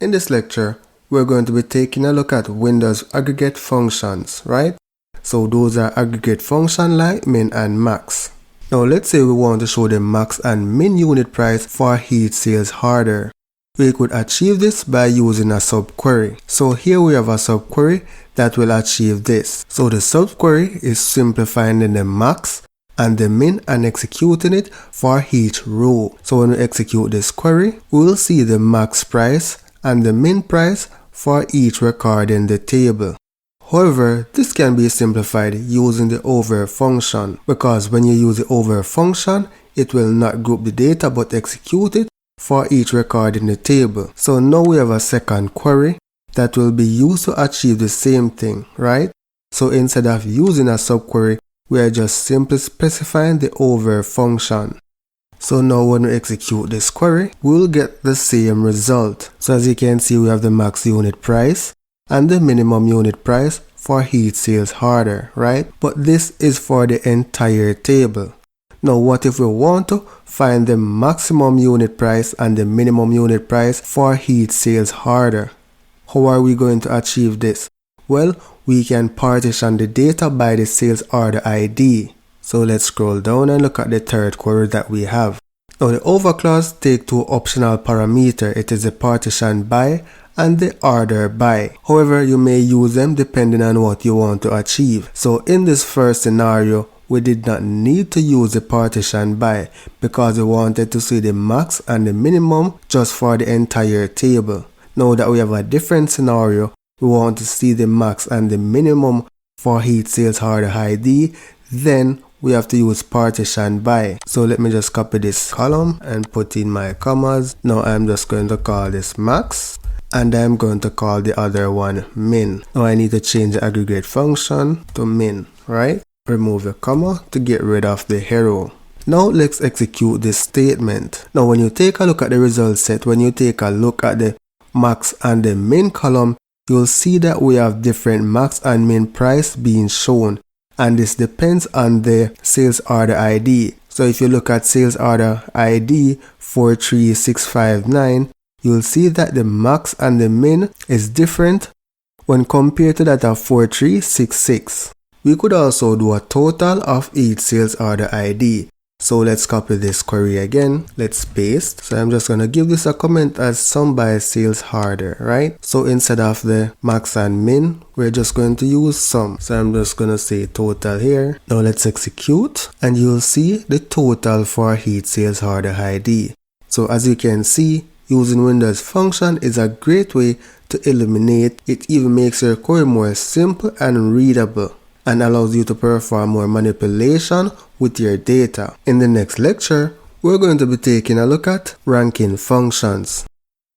In this lecture, we're going to be taking a look at Windows aggregate functions, right? So those are aggregate functions like min and max. Now let's say we want to show the max and min unit price for each sales order. We could achieve this by using a subquery. So here we have a subquery that will achieve this. So the subquery is simply finding the max and the min and executing it for each row. So when we execute this query, we will see the max price and the min price for each record in the table. However, this can be simplified using the over function, because when you use the over function, it will not group the data but execute it for each record in the table. So now we have a second query that will be used to achieve the same thing, right? So instead of using a subquery, we are just simply specifying the over function. So now when we execute this query, we'll get the same result. So as you can see, we have the max unit price and the minimum unit price for each sales order, right? But this is for the entire table. Now what if we want to find the maximum unit price and the minimum unit price for each sales order? How are we going to achieve this? Well, we can partition the data by the sales order ID. So let's scroll down and look at the third query that we have. Now the over clause takes two optional parameters. It is the partition by and the order by. However, you may use them depending on what you want to achieve. So in this first scenario, we did not need to use the partition by because we wanted to see the max and the minimum just for the entire table. Now that we have a different scenario, we want to see the max and the minimum for each sales order ID, then we have to use partition by. So let me just copy this column and put in my commas. Now I'm just going to call this max and I'm going to call the other one min. Now I need to change the aggregate function to min, right? Remove the comma to get rid of the arrow. Now let's execute this statement. Now when you take a look at the result set, when you take a look at the max and the min column, you'll see that we have different max and min price being shown, and this depends on the sales order ID. So if you look at sales order ID 43659, you'll see that the max and the min is different when compared to that of 4366. We could also do a total of each sales order ID. So let's copy this query again. Let's paste. So I'm just going to give this a comment as sum by sales order, right? So instead of the max and min, we're just going to use sum. So I'm just going to say total here. Now let's execute and you'll see the total for each sales order ID. So as you can see, using Windows function is a great way to eliminate. It even makes your query more simple and readable, and allows you to perform more manipulation with your data. In the next lecture, we're going to be taking a look at ranking functions.